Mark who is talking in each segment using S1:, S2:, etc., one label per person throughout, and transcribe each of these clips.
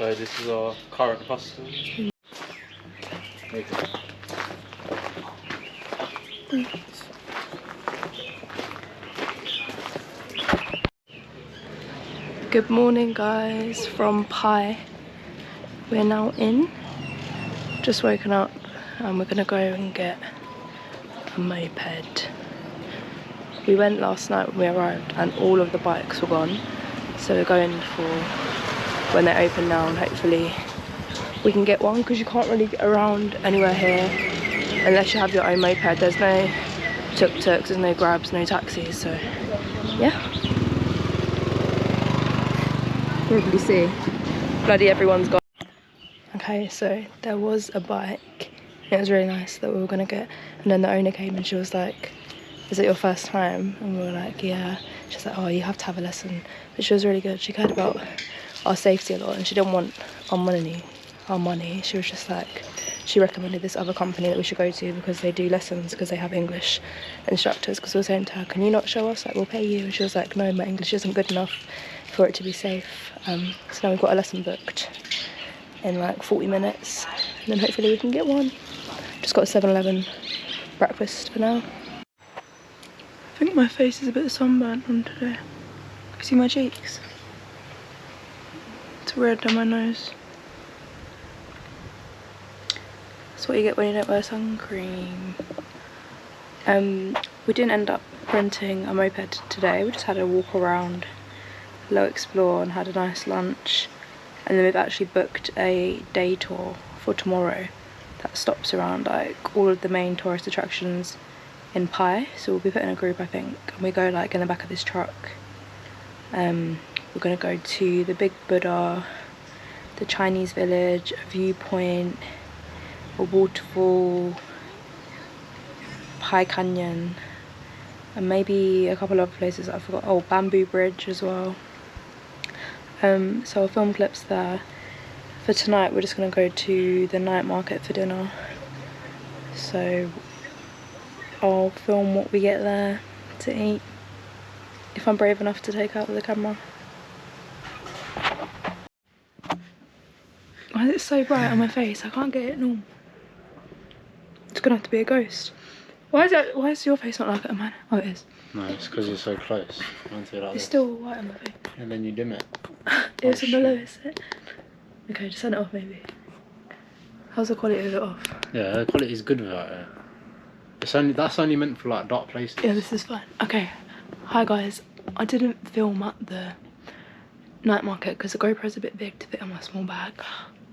S1: So this is our current hostel.
S2: Good morning guys from Pai. We're now in, just woken up and we're gonna go and get a moped. We went last night when we arrived and all of the bikes were gone, so we're going for when they open now and hopefully we can get one, because you can't really get around anywhere here unless you have your own moped. There's no tuk-tuks, there's no grabs, no taxis, so yeah. Probably see. Bloody everyone's gone. Okay, so there was a bike. It was really nice that we were gonna get, and then the owner came and she was like, "Is it your first time?" And we were like, "Yeah." She's like, "Oh, you have to have a lesson." But she was really good. She cared about our safety a lot, and she didn't want our money. She was just like, she recommended this other company that we should go to because they do lessons, because they have English instructors. Because we were saying to her, "Can you not show us? Like, we'll pay you." And she was like, "No, my English isn't good enough for it to be safe." So now we've got a lesson booked in like 40 minutes, and then hopefully we can get one. Just got a 7-Eleven breakfast for now. I think my face is a bit sunburnt from today. Can you see my cheeks? It's red on my nose. That's what you get when you don't wear sun cream. We didn't end up renting a moped today. We just had a walk around, low explore, and had a nice lunch. And then we've actually booked a day tour for tomorrow that stops around like all of the main tourist attractions in Pai. So we'll be put in a group, I think, and we go like in the back of this truck. We're gonna go to the Big Buddha, the Chinese village, a viewpoint, a waterfall, Pai Canyon, and maybe a couple other places that I forgot. Oh, Bamboo Bridge as well. So I'll film clips there. For tonight we're just gonna go to the night market for dinner. So I'll film what we get there to eat, if I'm brave enough to take out the camera. Why is it so bright on my face? I can't get it normal. It's gonna have to be a ghost. Why is your face not like it, man? Oh, it is.
S1: No, it's because you're so close.
S2: It's still white on my face.
S1: And then you dim it.
S2: It's on the lowest. Okay, just turn it off maybe. How's the quality of it off?
S1: Yeah, the quality is good without it. That's only meant for like dark places.
S2: Yeah, this is fine. Okay, hi guys. I didn't film at the night market because the GoPro's a bit big to fit in my small bag.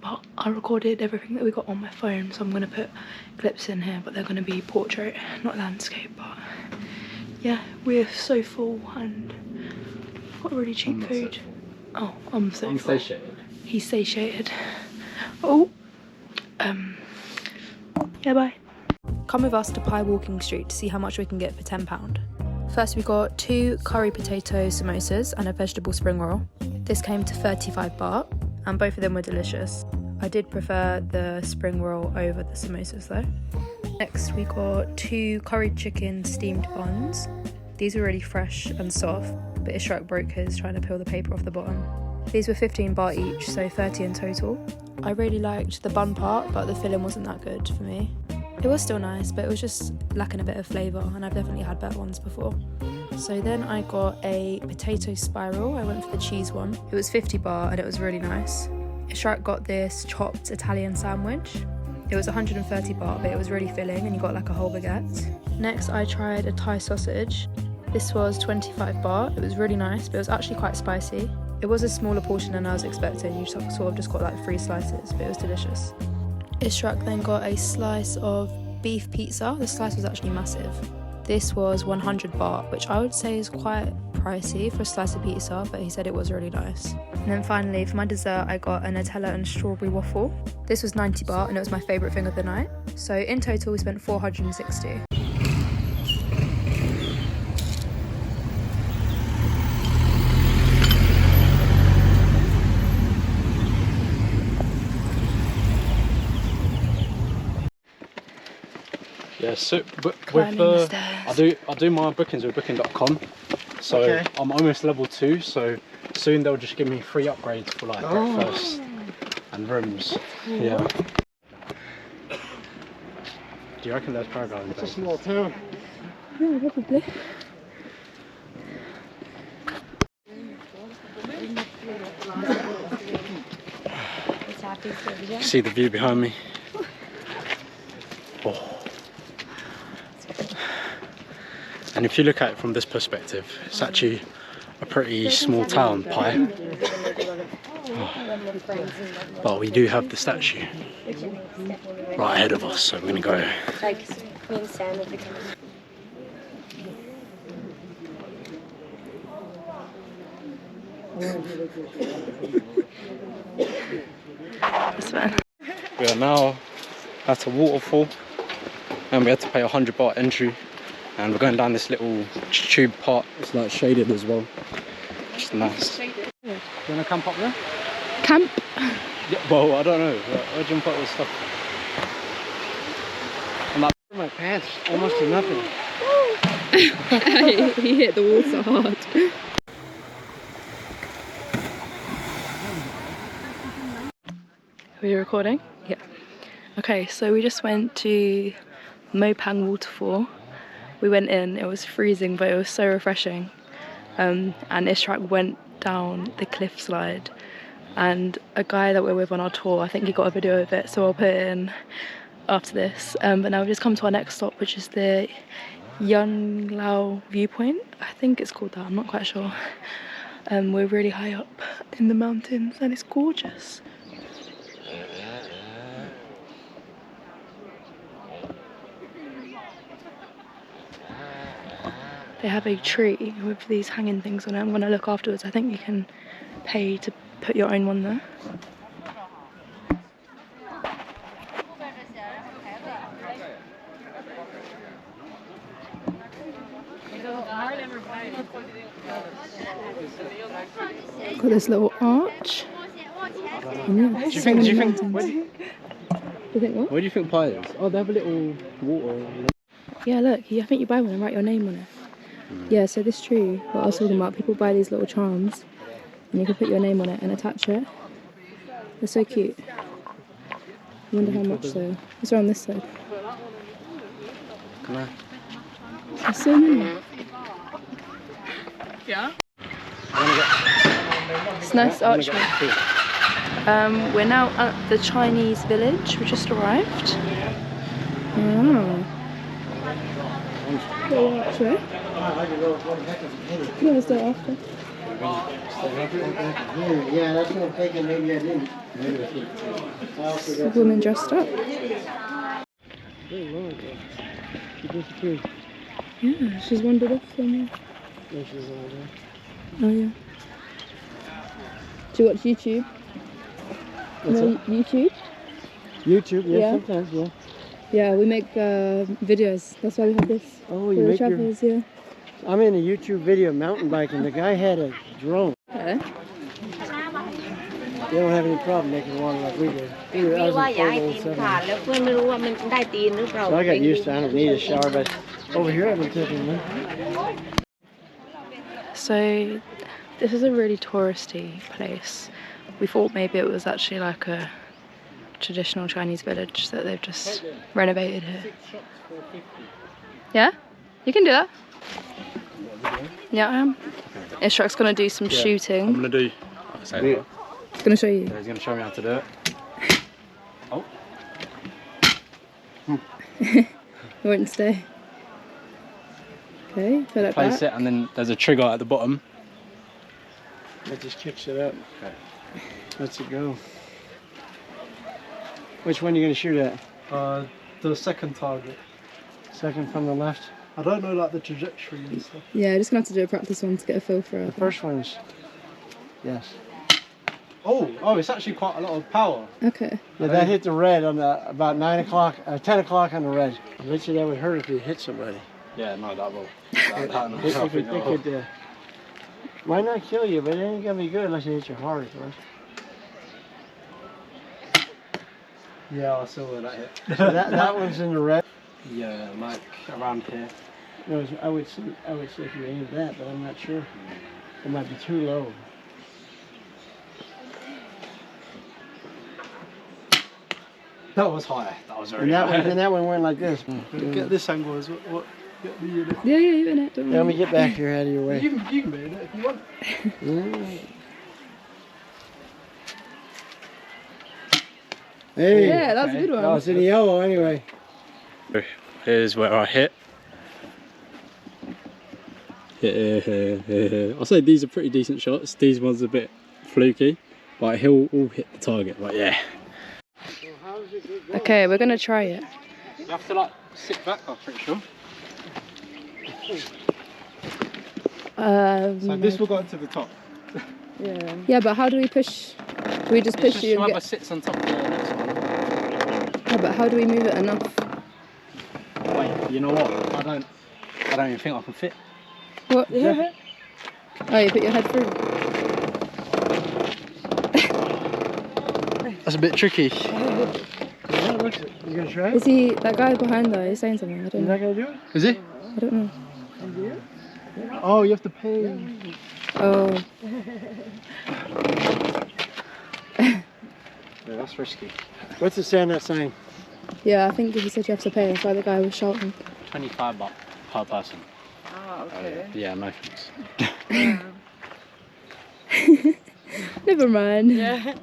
S2: But I recorded everything that we got on my phone, so I'm gonna put clips in here, but they're gonna be portrait, not landscape. But yeah, we're so full and got really cheap food. Oh, I'm so full.
S1: Satiated.
S2: He's satiated. Oh, yeah, bye. Come with us to Pai Walking Street to see how much we can get for £10. First we got 2 curry potato samosas and a vegetable spring roll. This came to 35 baht, and both of them were delicious. I did prefer the spring roll over the samosas though. Next we got 2 curried chicken steamed buns. These were really fresh and soft, but Ishrak broke his trying to peel the paper off the bottom. These were 15 baht each, so 30 in total. I really liked the bun part, but the filling wasn't that good for me. It was still nice, but it was just lacking a bit of flavour, and I've definitely had better ones before. So then I got a potato spiral. I went for the cheese one. It was 50 baht and it was really nice. Ishrak got this chopped Italian sandwich. It was 130 baht, but it was really filling and you got like a whole baguette. Next I tried a Thai sausage. This was 25 baht. It was really nice, but it was actually quite spicy. It was a smaller portion than I was expecting. You sort of just got like 3 slices, but it was delicious. Ishrak then got a slice of beef pizza. The slice was actually massive. This was 100 baht, which I would say is quite pricey for a slice of pizza, but he said it was really nice. And then finally, for my dessert, I got a Nutella and strawberry waffle. This was 90 baht, and it was my favourite thing of the night. So in total, we spent 460.
S1: Yeah, so with I do my bookings with booking.com. So okay. I'm almost level 2, so soon they'll just give me free upgrades for like breakfast and rooms. Yeah. Do you reckon there's paragliding?
S3: It's a small town.
S2: Yeah, probably.
S1: You see the view behind me? Oh. And if you look at it from this perspective, it's actually a pretty small town, Pai. But we do have the statue right ahead of us, so we're gonna go. We are now at a waterfall, and we had to pay 100 baht entry, and we're going down this little tube part. It's like shaded as well, which is nice. Do you wanna camp up there?
S2: Camp?
S1: Yeah, well, I don't know. I'll jump up with stuff. I'm like,
S3: My pants almost to nothing.
S2: He hit the water hard. Are you recording? Yeah. Okay, so we just went to Mopang Waterfall. We went in, it was freezing, but it was so refreshing. And Ishrak went down the cliff slide, and a guy that we're with on our tour, I think he got a video of it, so I'll put it in after this. But now we've just come to our next stop, which is the Young Lao viewpoint. I think it's called that, I'm not quite sure. We're really high up in the mountains and it's gorgeous. They have a tree with these hanging things on it. I'm going to look afterwards. I think you can pay to put your own one there. Got this little arch.
S1: do you think
S2: what?
S1: where do you think Pai is? Oh, they have a little water.
S2: Yeah, look, I think you buy one and write your name on it. Yeah, so this tree, what I was talking about, people buy these little charms and you can put your name on it and attach it. They're so cute. I wonder how much though. It's around this side.
S1: Come on.
S2: There's so many.
S4: Yeah.
S2: It's nice archway. We're now at the Chinese village. We just arrived. Oh. Little archway. No, it's there after.
S3: Yeah, that's not taken. Maybe I didn't.
S2: A woman dressed up.
S3: She disappeared.
S2: Yeah, she's wandered off somewhere.
S3: Yeah, she's over there.
S2: Oh yeah. Do you watch YouTube?
S3: What's
S2: No,
S3: that?
S2: YouTube?
S3: YouTube, yeah,
S2: Yeah.
S3: sometimes, yeah.
S2: Yeah, we make videos. That's why we have this.
S3: Oh,
S2: For
S3: you
S2: the
S3: make your...
S2: travellers, yeah.
S3: I'm in a YouTube video mountain biking. The guy had a drone.
S2: Okay.
S3: They don't have any problem making water like we do. I was in 407. So I got used to it. I don't need a shower, but over here I've been taking one.
S2: So this is a really touristy place. We thought maybe it was actually like a traditional Chinese village that they've just renovated here. Yeah? You can do that. Yeah, I am. Ishrak's gonna do some shooting.
S1: I'm gonna do.
S2: He's gonna show you.
S1: He's gonna show me how to do it. Oh.
S2: It won't stay. Okay, put it
S1: Place
S2: back.
S1: it, and then there's a trigger at the bottom.
S3: That just kicks it up.
S1: Okay.
S3: Lets it go. Which one are you going to shoot at?
S1: The second target.
S3: Second from the left?
S1: I don't know like the trajectory and stuff.
S2: Yeah, just gonna have to do a practice one to get a feel for
S3: The
S2: it.
S3: first one's... Yes.
S1: Oh, it's actually quite a lot of power.
S2: Okay.
S3: Yeah, that hit the red on about 9 o'clock, 10 o'clock on the red. I bet you that would hurt if you hit somebody.
S1: Yeah, no, that will.
S3: It could, might not kill you, but it ain't gonna be good unless you hit your heart first.
S1: Yeah, I saw where that hit.
S3: So that one's in the red.
S1: Yeah, like around here.
S3: No, I would say if you aimed that, but I'm not sure. It might be too low.
S1: That was high. That was very
S3: And that
S1: high.
S3: one, and that one went like this.
S1: Get this angle as well. Get the unit.
S2: Yeah, you're in it. Don't
S3: Let me
S2: worry.
S3: get back here out of your way.
S1: You can be in it if you want.
S3: Hey,
S2: Yeah, that was a good one.
S3: that was in the yellow anyway.
S1: Here's where I hit. I'll say these are pretty decent shots. These ones are a bit fluky, but he'll all hit the target. But yeah.
S2: Okay, we're gonna try it.
S1: You have to like sit back, I'm pretty sure. So this will go to the top.
S2: Yeah. Yeah, but how do we push? Do we just
S1: It's
S2: push
S1: just
S2: you and
S1: whoever
S2: get?
S1: sits on top of the next one.
S2: Yeah, but how do we move it enough?
S1: Wait, you know what? I don't even think I can fit.
S2: What? Yeah. Oh, you put your head through.
S1: That's a bit tricky.
S3: Yeah, look, you gonna try it?
S2: Is he that guy behind though? He's saying something. I don't
S3: You're
S2: know.
S3: not gonna do it?
S1: Is he?
S2: I don't know.
S1: Oh, you have to pay.
S2: Oh.
S1: Yeah, that's risky.
S3: What's it say on that sign?
S2: Yeah, I think he said you have to pay. That's why the guy was shouting.
S1: 25 baht per person.
S4: Oh, okay.
S1: Yeah, no thanks.
S2: Never mind.
S4: Yeah.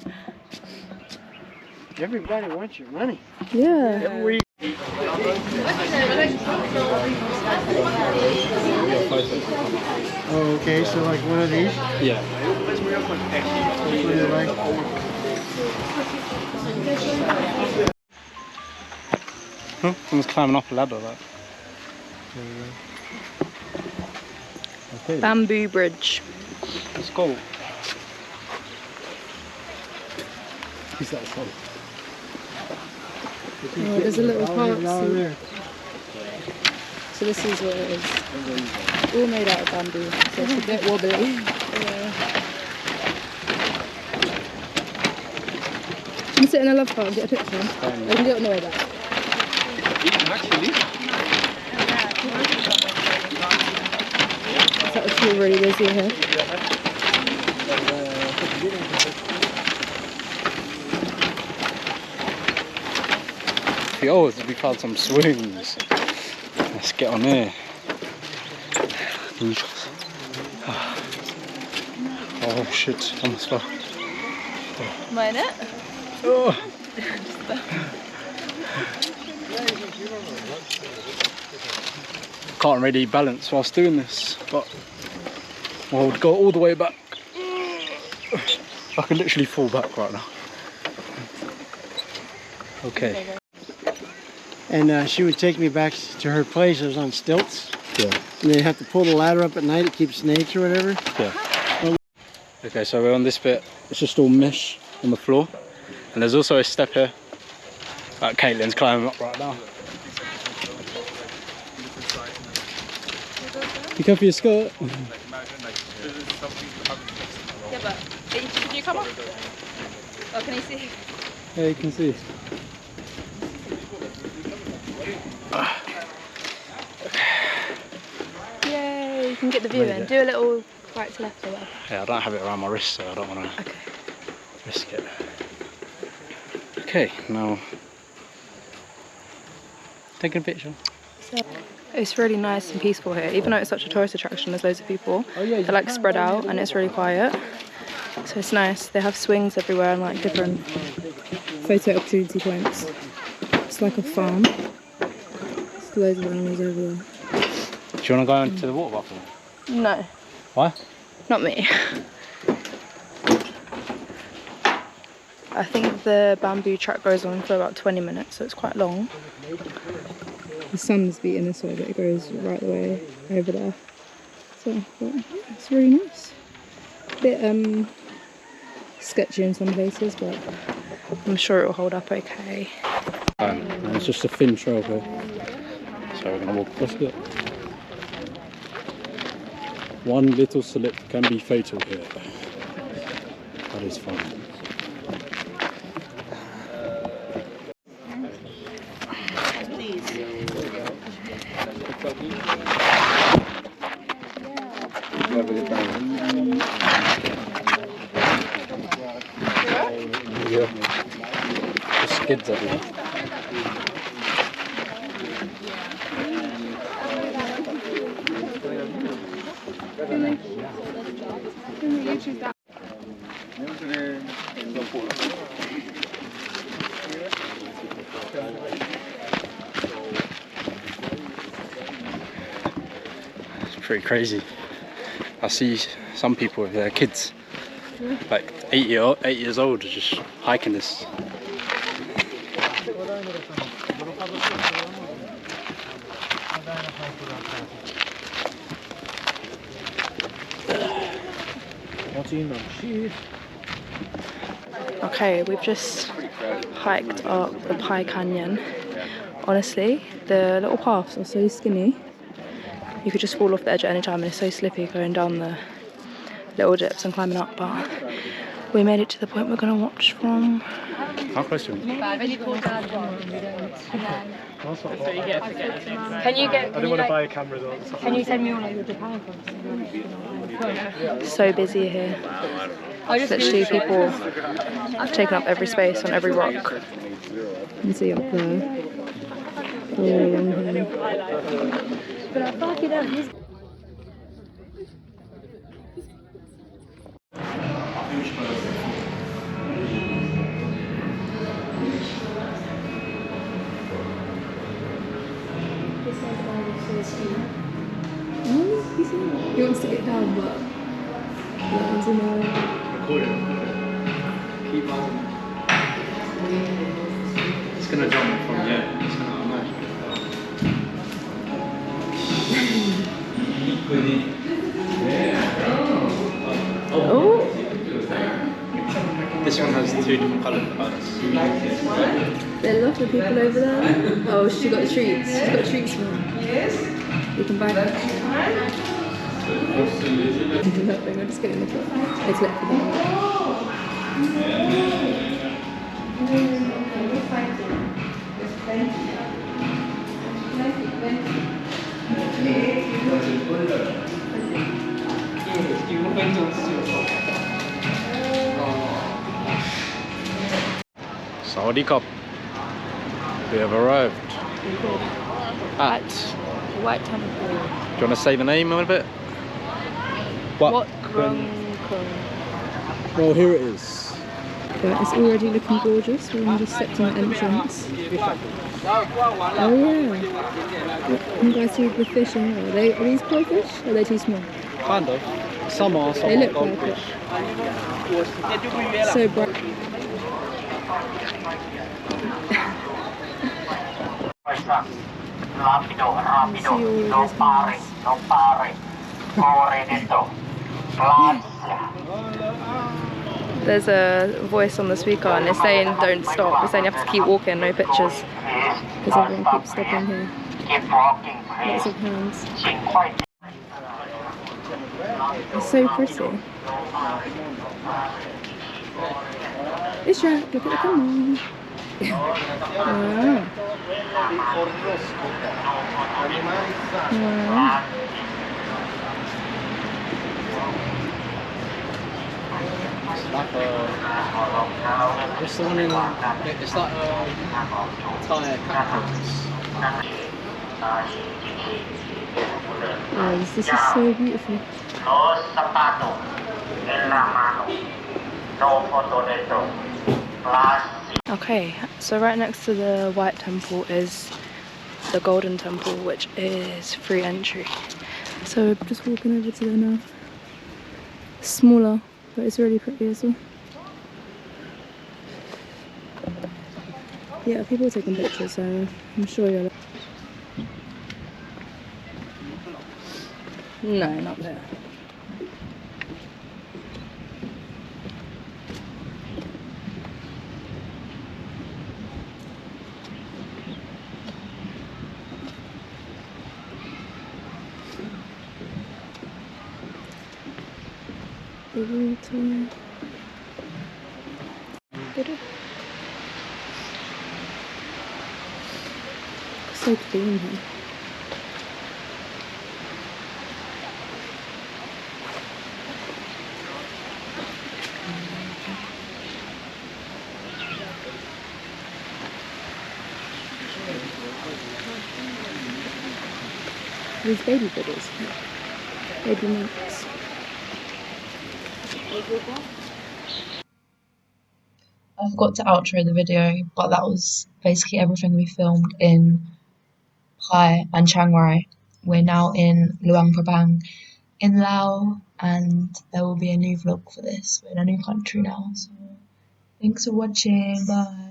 S3: Everybody wants your money.
S2: Yeah.
S3: Everywhere you Oh, okay, so like one of these?
S1: Yeah.
S3: What do you like?
S1: Huh? Someone's climbing up a ladder, like. Okay,
S2: Bamboo bridge.
S1: let's go. Is that fun?
S2: Oh, there's a little part.
S3: Down there.
S2: So this is what it is. All made out of bamboo. So it's a bit wobbly. Yeah. Can you sit in a love car and get a picture? I can do it on the way back.
S1: You can actually leave.
S2: It's actually really busy here.
S1: Oh, we found some swings. Let's get on there. Oh shit, almost fell.
S2: Mine it?
S1: Oh. Can't really balance whilst doing this, but I'll go all the way back. I can literally fall back right now. Okay.
S3: And she would take me back to her place. It was on stilts.
S1: Yeah.
S3: And they'd have to pull the ladder up at night to keep snakes or whatever.
S1: Yeah. Okay, so we're on this bit. It's just all mesh on the floor. And there's also a step here that Katelyn's climbing up right now. You cover your skirt?
S2: Yeah, but can you come up? Oh, can you see?
S1: Yeah, you can see.
S2: Yay, you can get the view in. Do a little right to left or whatever.
S1: Yeah, I don't have it around my wrist, so I don't want to
S2: Okay.
S1: risk it. Okay, now taking a picture.
S2: It's really nice and peaceful here. Even though it's such a tourist attraction, there's loads of people. They're like spread out and it's really quiet. So it's nice. They have swings everywhere and like different photo opportunity points. It's like a farm. There's loads of animals over there.
S1: Do you want to go into the water buffalo?
S2: No,
S1: Why?
S2: not me. I think the bamboo track goes on for about 20 minutes, so it's quite long. The sun's beating this way, but it goes right the way over there. So, but yeah, it's really nice. A bit sketchy in some places, but I'm sure it'll hold up okay.
S1: And it's just a thin trail here. So we're going to walk across it. One little slip can be fatal here. That is fun. Yeah. The skids everywhere. It's pretty crazy. I see some people with their kids, like 8 years old, just hiking this.
S2: Okay, we've just hiked up the Pai Canyon. Honestly, the little paths are so skinny. You could just fall off the edge at any time, and it's so slippy going down the little dips and climbing up. But we made it to the point we're going to watch from.
S1: How close are we?
S2: Can you get?
S3: I don't want to buy a camera though.
S2: Can you send me all your Japan photos? So busy here. Literally, people have taken up every space on every rock. You can see up there. All along here. He wants to get down, but that in there.
S1: Keep on. It's gonna jump from here. It's gonna emerge.
S2: Oh!
S1: This one has 2 different coloured parts.
S2: There are lots of people over there. Oh, she got treats. She's got treats for them. Yes. You can buy them. Nothing, I'm just getting the foot. It's left for them.
S1: Saudi Cup. We have arrived at
S2: White Temple.
S1: Do you want to say the name of it?
S2: What Krung Krung.
S1: Well, here it is.
S2: But it's already looking gorgeous. We're just stepped in the entrance. Oh yeah. You guys see the fish in here. Are these koi fish? Or are they too small?
S1: Kind of. Some are, some
S2: They
S1: are
S2: look
S1: goldfish.
S2: So bright. There's a voice on the speaker and it's saying don't stop. It's saying you have to keep walking, no pictures. Because everyone keeps stopping here. Lots of hands. It's so pretty. It's right, look at the camera. Wow. Wow.
S1: It's the one in, it's like a Thai cactus.
S2: Oh, this is so beautiful. Okay, so right next to the White Temple is the Golden Temple, which is free entry. So we're just walking over to there now. Smaller, but it's really pretty as well. Yeah, people are taking pictures, so I'm sure you're... No, not there. The water. So clean here. These baby Buddhas, baby monks. I forgot to outro the video, but that was basically everything we filmed in Pai and Chiang Rai. We're now in Luang Prabang in Laos, and there will be a new vlog for this. We're in a new country now, so thanks for watching, bye.